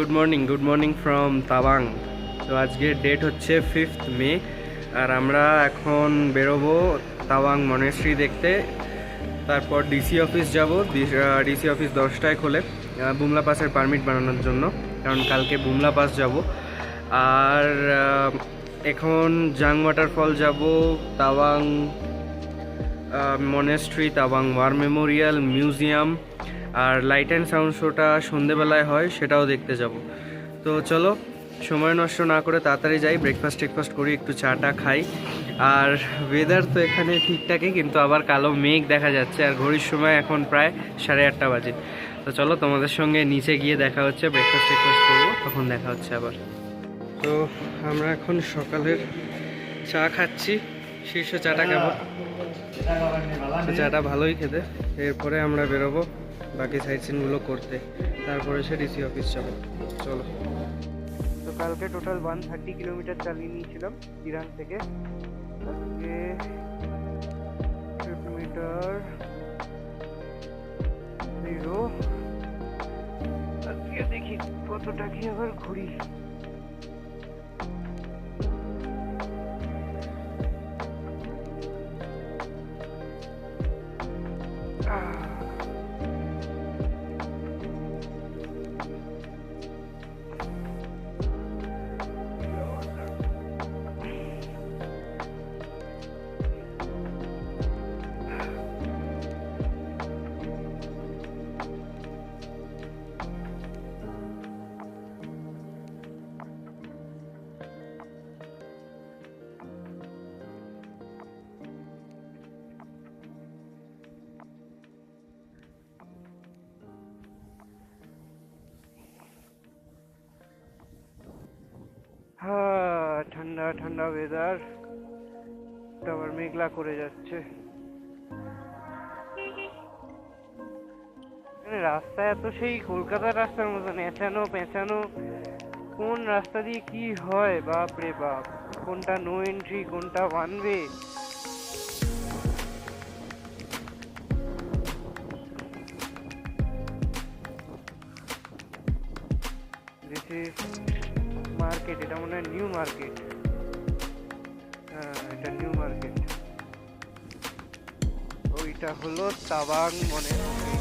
Good morning from Tawang. তো আজকের date হচ্ছে 5th মে, আর আমরা এখন বেরোবো তাওয়াং মনেস্ট্রি দেখতে। তারপর ডিসি অফিস যাব। ডিসি অফিস 10টায় খোলে বুমলা পাসের পারমিট বানানোর জন্য, কারণ কালকে বুমলা পাস যাব। আর এখন জাং ওয়াটারফল যাব, Tawang monastery, Tawang war memorial, museum, আর লাইট অ্যান্ড সাউন্ড শোটা সন্ধেবেলায় হয়, সেটাও দেখতে যাব। তো চলো, সময় নষ্ট না করে তাড়াতাড়ি যাই, ব্রেকফাস্ট করি, একটু চাটা খাই। আর ওয়েদার তো এখানে ঠিকঠাকই, কিন্তু আবার কালো মেঘ দেখা যাচ্ছে, আর ঘড়ির সময় এখন প্রায় 8:30 বাজে। তো চলো, তোমাদের সঙ্গে নিচে গিয়ে দেখা হচ্ছে, ব্রেকফাস্ট করবো, তখন দেখা হচ্ছে আবার। তো আমরা এখন সকালের চা খাচ্ছি। শীর্ষ চাটা কেমন? চাটা ভালোই খেতে। এরপরে আমরা বেরোবো বাকি সাইট সিনগুলো করতে, তারপরে সে ডিসি অফিস যাবো। চলো। তো কালকে টোটাল 130 কিলোমিটার চালিয়ে নিয়েছিলাম ইরান থেকে। আজকে কিলোমিটার 0। আজকে দেখি কতটা কি আবার ঘুরি। ঠান্ডা ঠান্ডা ওয়েদার, আবার মেঘলা করে যাচ্ছে। রাস্তা এত সেই কলকাতার রাস্তার মতন এঁচানো পেঁচানো, কোন রাস্তা দিয়ে কি হয় বাপ রে বাপ, কোনটা নো এন্ট্রি, কোনটা one way. This is market, এটা মনে হয় নিউ মার্কেট। হ্যাঁ, এটা নিউ মার্কেট। ওইটা হলো তাওয়াং মনেস্ট্রি।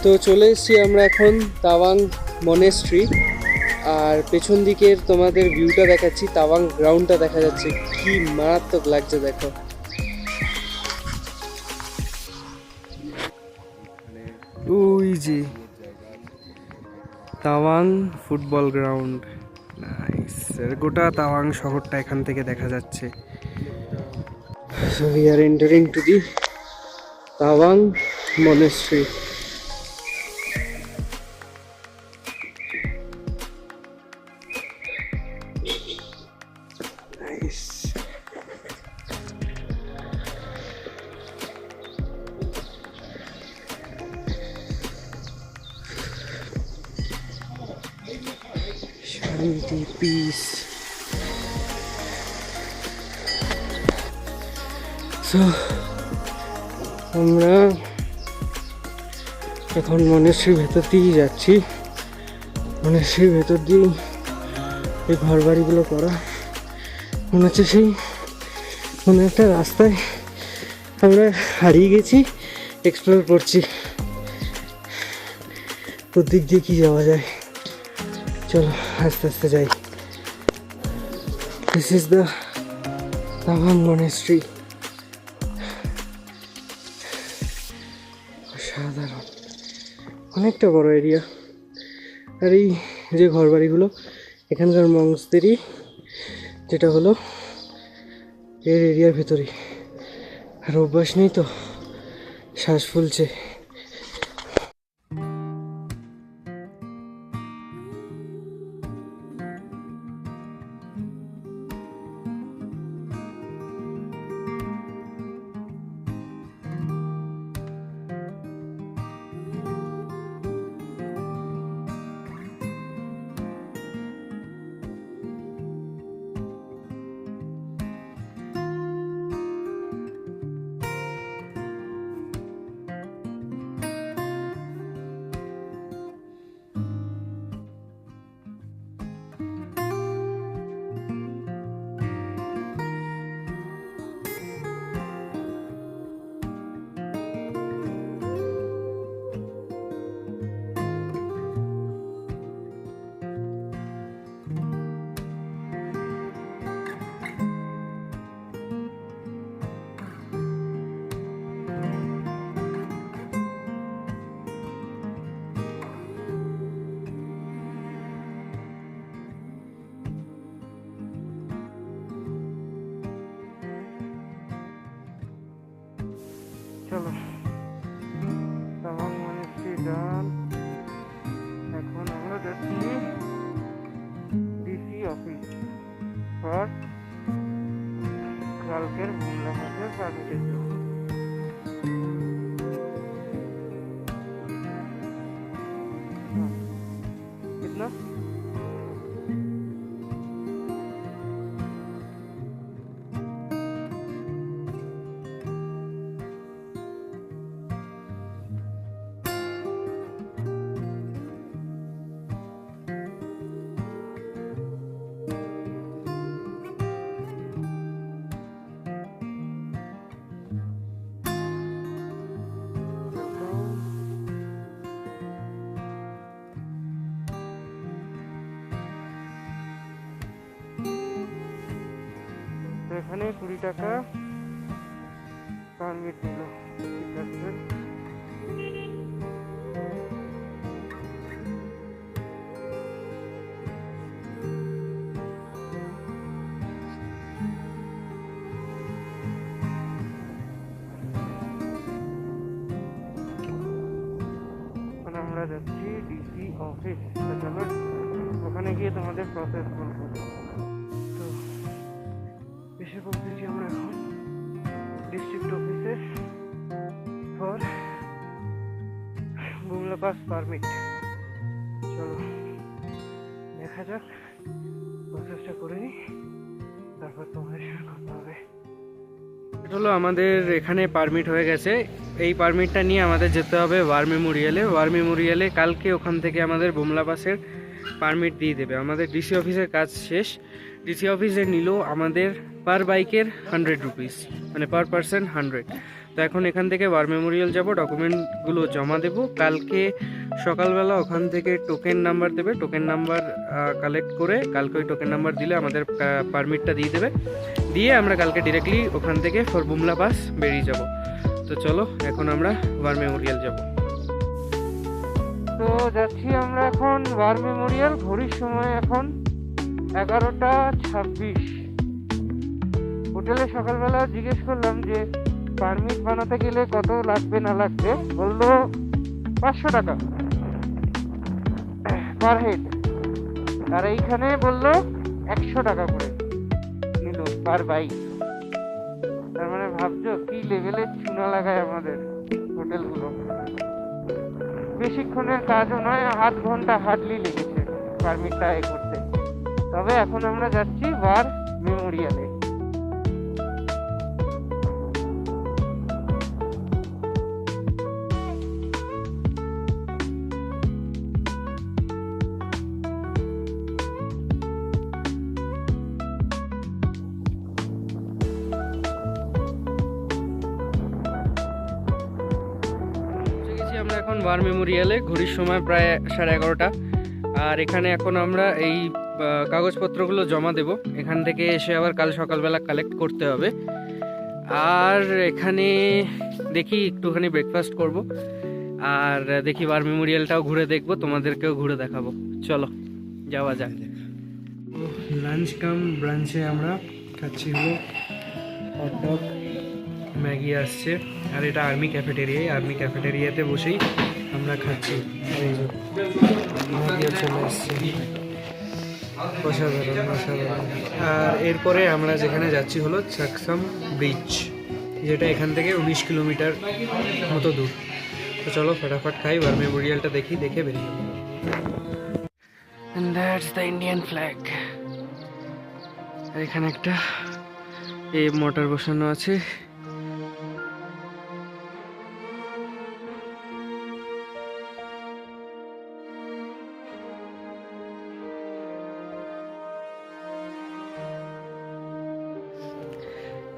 তো চলে এসেছি আমরা এখন তাওয়াং মনেস্ট্রি, আর পেছন দিকের তোমাদের ভিউটা দেখাচ্ছি, তাওয়াং গ্রাউন্ডটা দেখা যাচ্ছে, কি মারাত্মক লাগছে দেখো। ওই যে তাওয়াং ফুটবল গ্রাউন্ড, নাইস। গোটা তাওয়াং শহরটা এখান থেকে দেখা যাচ্ছে। So we are entering to the Tawang monastery. Nice. Shanti, peace. So আমরা এখন মনেস্ট্রির ভেতর দিয়েই যাচ্ছি। মনেস্ট্রির ভেতর দিয়েই এই ঘর বাড়িগুলো করা, মনে হচ্ছে সেই কোনো একটা রাস্তায় আমরা হারিয়ে গেছি, এক্সপ্লোর করছি তোর দিক দিয়ে কি যাওয়া যায়। চলো আস্তে আস্তে যাই। This is the Tawang monastery. অসাধারণ, অনেকটা বড় এরিয়া। আর এই যে ঘর বাড়িগুলো এখানকার মংসদেরই, যেটা হলো এর এরিয়ার ভেতরে। আর অভ্যাস নেই তো, শ্বাস ফুলছে। চলো, তামাং মনিস্ট্রি ডান। এখন আমরা যাচ্ছি ডিসি অফিস ফর কালকের বুমলা পাসের পারমিটের জন্য। कितना? এখানে 20 টাকা পারমিট দিল। ঠিক আছে, আমরা যাচ্ছি ডিসি অফিস। চলো ওখানে গিয়ে তোমাদের প্রসেস বলবো। তো এসে পৌঁছেছি আমরা এখন ডিস্ট্রিক্ট অফিসে ফর বুমলা পাস পারমিট। চলো দেখা যাক, প্রসেসটা করে নিই, তারপর তোমাদের সঙ্গে কথা হবে। এটা হলো আমাদের এখানে পারমিট হয়ে গেছে। এই পারমিটটা নিয়ে আমাদের যেতে হবে ওয়ার মেমোরিয়ালে। ওয়ার মেমোরিয়ালে কালকে ওখান থেকে আমাদের বুমলা পাসের পারমিট দিয়ে দেবে। আমাদের ডিসি অফিসের কাজ শেষ। ডিসি অফিসে নিল আমাদের পার বাইকের 100 রুপিস, মানে পার পারসন 100। তো এখন এখান থেকে ওয়ার মেমোরিয়াল যাব, ডকুমেন্টগুলো জমা দেব। কালকে সকালবেলা ওখান থেকে টোকেন নাম্বার দেবে, টোকেন নাম্বার কালেক্ট করে কালকে ওই টোকেন নাম্বার দিলে আমাদের পারমিটটা দিয়ে দেবে। দিয়ে আমরা কালকে ডিরেক্টলি ওখান থেকে ফর বুমলা পাস বেরিয়ে যাব। তো চলো এখন আমরা ওয়ার মেমোরিয়াল যাব। তো যাচ্ছি আমরা এখন ওয়ার মেমোরিয়াল। ঘড়ির সময় এখন 11:26। হোটেলে সকালবেলা জিজ্ঞেস করলাম যে পারমিট বানাতে গেলে কত লাগবে না লাগবে, বললো 500 টাকা পার হেড। আর এইখানে বললো 100 টাকা করে নিল পার বাইক। তার মানে ভাবছো কি লেভেলের চুনা লাগায় আমাদের হোটেলগুলো। বেশিক্ষণের কাজও নয়, 8 ঘন্টা হার্ডলি লেগেছে পারমিটটা এ করতে। তবে এখন আমরা যাচ্ছি ওয়ার মেমোরিয়ালে। আমরা এখন ওয়ার মেমোরিয়ালে, ঘড়ির সময় প্রায় 11:30। আর এখানে এখন আমরা এই কাগজপত্রগুলো জমা দেব। এখান থেকে এসে আবার কাল সকালবেলা কালেক্ট করতে হবে। আর এখানে দেখি একটুখানি ব্রেকফাস্ট করব, আর দেখি ওয়ার মেমোরিয়ালটাও ঘুরে দেখব, তোমাদেরকেও ঘুরে দেখাবো। চলো যাওয়া যাক। লাঞ্চ কাম ব্রাঞ্চে আমরা খাচ্ছি হলো হটডগ, ম্যাগি আসছে। আর এটা আর্মি ক্যাফেটেরিয়ায়, আর্মি ক্যাফেটেরিয়াতে বসেই আমরা খাচ্ছি। এই যে ম্যাগিও চলে আসছে, অসাধারণ অসাধারণ। আর এরপরে আমরা যেখানে যাচ্ছি হলো চাকসাম ব্রিজ, যেটা এখান থেকে 19 কিলোমিটার মতো দূর। তো চলো ফটাফট খাই, ওয়ার মেমোরিয়ালটা দেখি, দেখে বেরিয়ে যাবো। And that's the Indian flag. এখানে একটা মোটর বসানো আছে।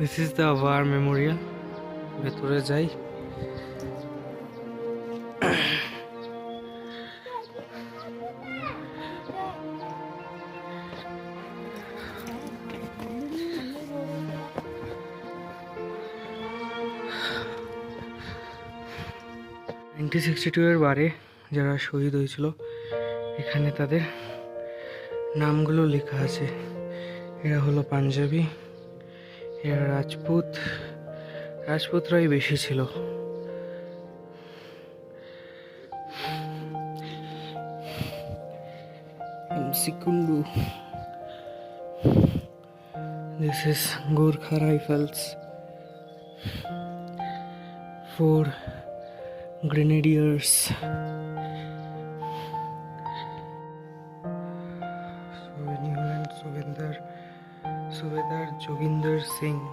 This is the war memorial. ভেতরে যাই। এর বারে যারা শহীদ হয়েছিল এখানে তাদের নামগুলো লেখা আছে। এরা হলো পাঞ্জাবি, এরা রাজপুতরাই বেশি ছিল। Sikundu. This is Gorkha Rifles. 4 Grenadiers. Subedar Joginder Singh.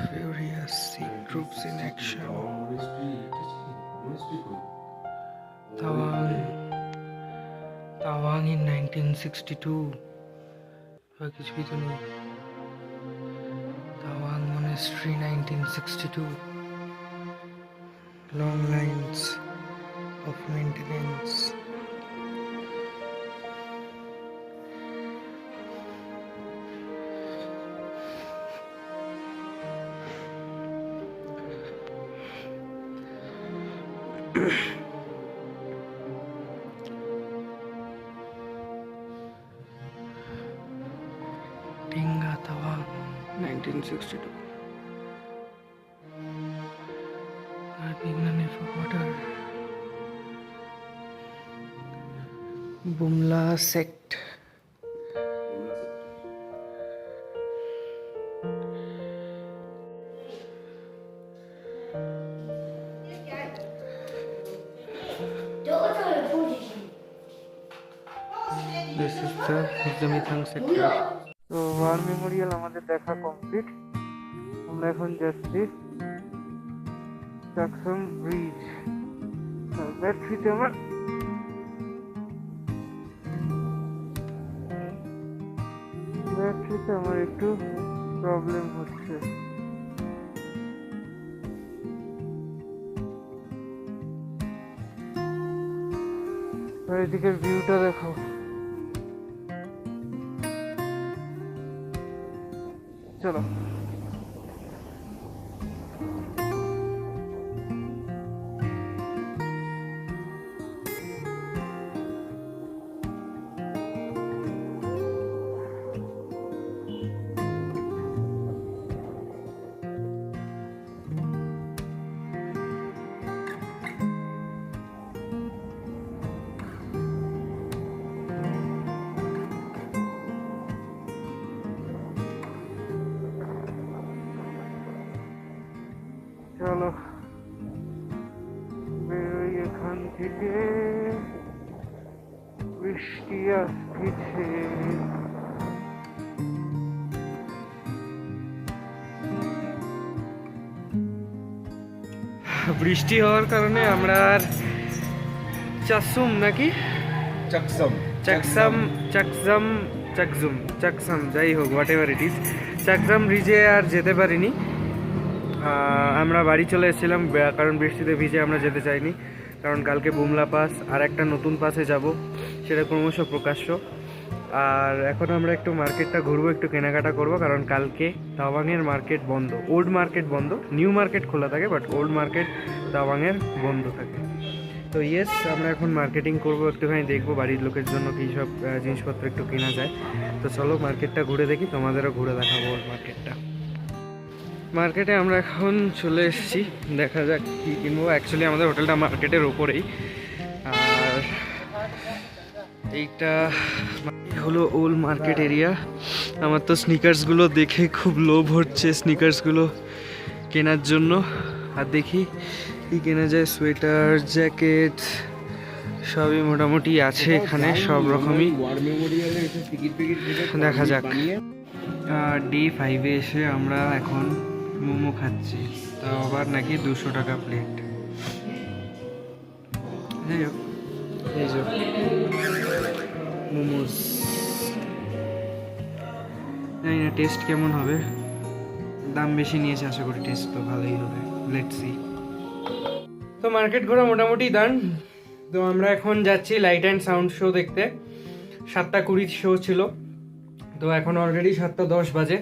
Furious Sikh troops in action. Tawang in 1962. कुछ भी तो नहीं. Tawang Monastery 1962. Long lines of maintenance. Tinga Tawang 1962. Nani for water. Bumla sect. This is the Jamithang sector. So war memorial আমাদের দেখা complete. আমরা এখন যাচ্ছি চাকসাম bridge. ব্যাটারিতে আমার একটু প্রবলেম হচ্ছে. এদিকের ভিউটা দেখো. চলো চলো বেরোই এখান থেকে. বৃষ্টি আসছে. বৃষ্টি হওয়ার কারণে আমরা আর চাকসুম নাকি চাকসাম যাই হোক হোয়াট এভার ইট ইজ চাকসাম ব্রিজে আর যেতে পারিনি. আমরা বাড়ি চলে এসেছিলাম কারণ বৃষ্টিতে ভিজে আমরা যেতে চাইনি. কারণ কালকে বুমলা পাস আর একটা নতুন পাসে যাব, সেটা ক্রমশ প্রকাশ্য. আর এখন আমরা একটু মার্কেটটা ঘুরবো, একটু কেনাকাটা করব, কারণ কালকে তাওয়াংয়ের মার্কেট বন্ধ. ওল্ড মার্কেট বন্ধ, নিউ মার্কেট খোলা থাকে, বাট ওল্ড মার্কেট তাওয়াংয়ের বন্ধ থাকে. তো ইয়েস, আমরা এখন মার্কেটিং করব, একটুখানি দেখবো বাড়ির লোকের জন্য কী সব জিনিসপত্র একটু কেনা যায়. তো চলো মার্কেটটা ঘুরে দেখি, তোমাদেরও ঘুরে দেখাবো ওল্ড মার্কেটটা. মার্কেটে আমরা এখন চলে এসেছি, দেখা যাক কী কিনবো. অ্যাকচুয়ালি আমাদের হোটেলটা মার্কেটের ওপরেই. আর এইটা হলো ওল্ড মার্কেট এরিয়া. আমার তো স্নিকার্সগুলো দেখে খুব লোভ হচ্ছে স্নিকার্সগুলো কেনার জন্য. আর দেখি কী কেনা যায়. সোয়েটার, জ্যাকেট সবই মোটামুটি আছে এখানে, সব রকমই. দেখা যাক. ডে 5-এ এসে আমরা এখন মোমো খাচ্ছি, তাও আবার নাকি 200 টাকা প্লেট. যাই হোক, এই যে মোমোস. জানি না টেস্ট কেমন হবে, দাম বেশি নিয়েছে, আশা করি টেস্ট তো ভালোই হবে. Let's see. তো মার্কেট ঘোরা মোটামুটি ডান. তো আমরা এখন যাচ্ছি লাইট অ্যান্ড সাউন্ড শো দেখতে. 7:20 শো ছিল, তো এখন অলরেডি 7:10 বাজে.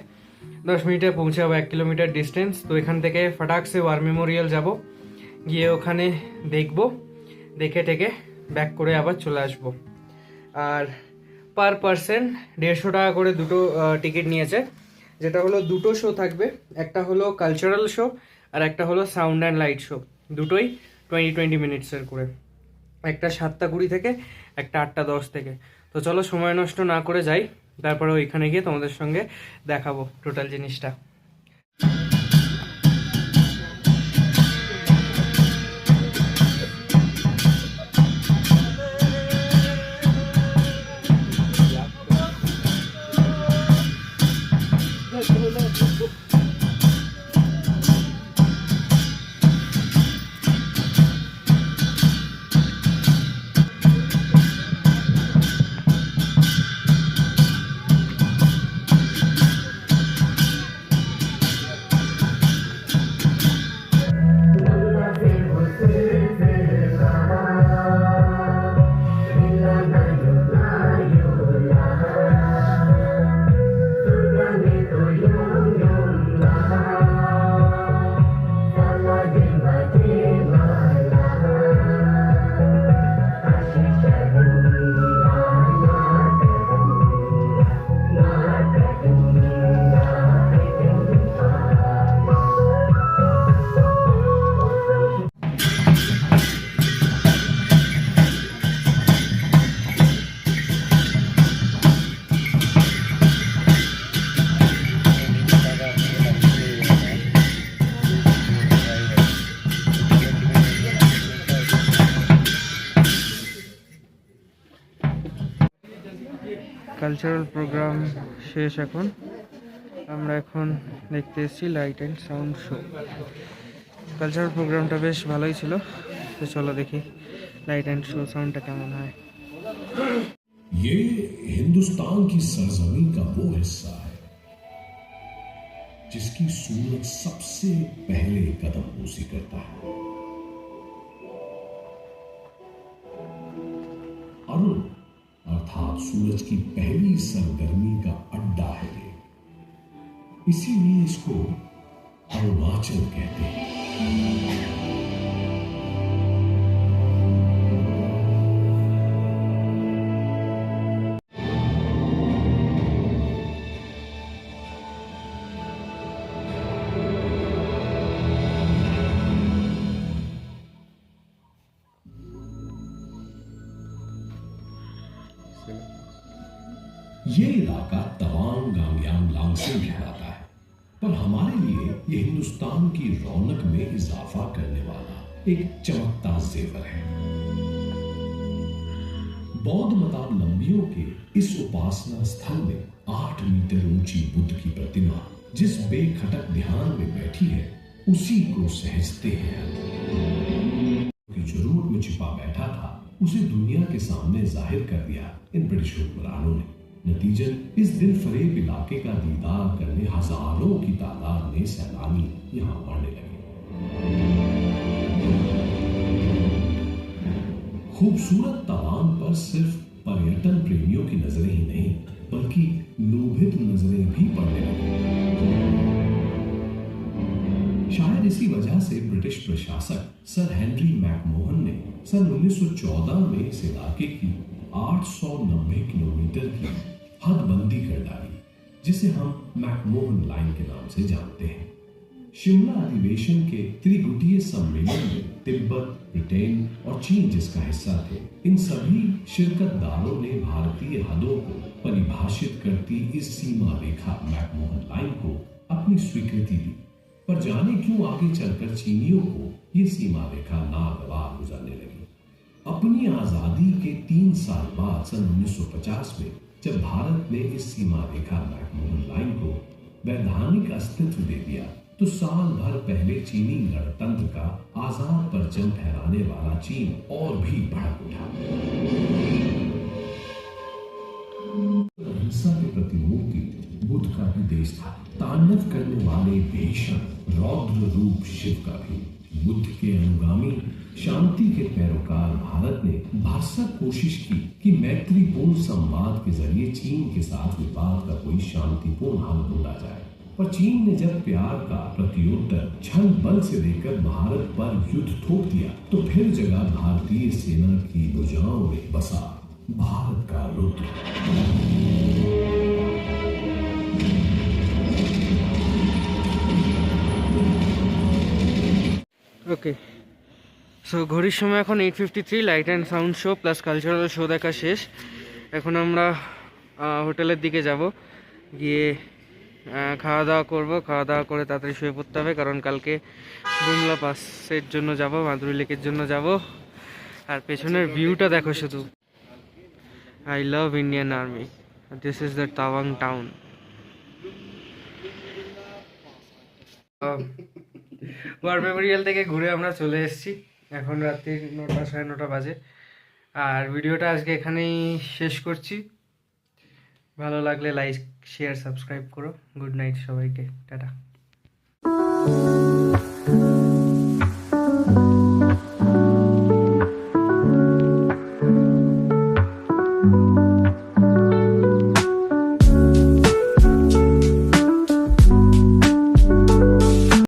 10 মিনিটে পৌঁছাবো, 1 কিলোমিটার ডিস্টেন্স. তো এখান থেকে ফাটাকসে ওয়ার মেমোরিয়াল যাব, গিয়ে ওখানে দেখবো, দেখে টেকে ব্যাক করে আবার চলে আসবো. আর পার পারসন 150 টাকা করে দুটো টিকিট নিয়েছে, যেটা হলো দুটো শো থাকবে. একটা হলো কালচারাল শো আর একটা হলো সাউন্ড অ্যান্ড লাইট শো. দুটোই 20 মিনিটসের করে. একটা 7:20 থেকে, একটা 8:10 থেকে। তো চলো সময় নষ্ট না করে যাই, তারপরে ওইখানে গিয়ে তোমাদের সঙ্গে দেখাবো টোটাল জিনিসটা। কালচারাল প্রোগ্রাম শেষ, এখন আমরা এখন দেখতে এসেছি light and sound show. Cultural প্রোগ্রামটা বেশ ভালোই ছিল, তো চলো দেখি লাইট অ্যান্ড শো সাউন্ডটা কেমন হয়। ये हिंदुस्तान की सरजमीन का वो हिस्सा है जिसकी सूरज सबसे पहले कदम बोसी करता है। अरुण अर्थात सूरज की पहली सरगर्मी का अड्डा है ये, इसीलिए इसको अरुणाचल कहते हैं। ये इलाका तवांग गांग्यांग लांग से कहलाता है, पर हमारे लिए ये हिंदुस्तान की रौनक में इजाफा करने वाला एक चमकता जेवर है। बौद्ध मतावलंबियों के इस उपासना स्थल में 8 मीटर ऊंची बुद्ध की प्रतिमा जिस बेखटक ध्यान में बैठी है, उसी को सहजते हैं। जो रूप में छिपा बैठा था उसे दुनिया के सामने जाहिर कर दिया इन ब्रिटिश हुक्मरानों ने। नतीजन इस दिल फरेब इलाके का दीदार करने हजारों की तादाद में सैलानी यहाँ आने लगे। खूबसूरत तवांग पर सिर्फ पर्यटन प्रेमियों की नजरें ही नहीं, बल्कि लोभित नजरें भी पड़ने लगी। शायद इसी वजह से ब्रिटिश प्रशासक सर हेनरी मैकमोहन ने सन 1914 में इस इलाके की 890 किलोमीटर की हदबंदी कर डाली, जिसे हम मैकमोहन लाइन के नाम से जानते हैं। शिमला अधिवेशन के त्रिगुटीय सम्मेलन में तिब्बत, ब्रिटेन और चीन जिसका हिस्सा थे, इन सभी शिरकतदारों ने भारतीय हदों को परिभाषित करती इस सीमा रेखा मैकमोहन लाइन को अपनी स्वीकृति दी। पर जाने क्यों आगे चलकर चीनियों को ये सीमा रेखा नागवार गुजरने लगी। अपनी आजादी के 3 साल बाद सन 1950 में जब भारत ने इस सीमा रेखा मैकमोहन लाइन को वैधानिक अस्तित्व दे दिया, तो साल भर पहले चीनी गणतंत्र का आजाद परचम फहराने वाला चीन और भी भड़क उठा। अहिंसा के प्रतिमूर्ति बुद्ध का भी देश था, तांडव करने वाले भीषण रौद्र रूप शिव का भी। बुद्ध के अनुगामी शांति के पैरोकार भारत ने भरसक कोशिश की कि मैत्रीपूर्ण संवाद के जरिए चीन के साथ विवाद का कोई शांतिपूर्ण हल ढूंढा जाए। पर चीन ने जब प्यार का प्रत्युत्तर छल बल से देकर भारत पर युद्ध थोप दिया, तो फिर जगह भारतीय सेना की भुजाओं में बसा भारत का रुद्र। ओके, সো ঘড়ির সময় এখন 8:53, light and sound show plus cultural show দেখা শেষ। এখন আমরা হোটেলের দিকে যাব, গিয়ে খাওয়া দাওয়া করবো। খাওয়া দাওয়া করে তাড়াতাড়ি শুয়ে পড়তে হবে, কারণ কালকে বুমলা পাসের জন্য যাব, মাদুরি লেকের জন্য যাব। আর পেছনের ভিউটা দেখো শুধু। I love Indian army, this is the Tawang town. War memorial থেকে ঘুরে আমরা চলে এসেছি, এখন রাত্রি 9টা 9:30 বাজে। আর ভিডিওটা আজকে এখানেই শেষ করছি। ভালো লাগলে লাইক শেয়ার সাবস্ক্রাইব করো। গুড নাইট সবাইকে, টাটা।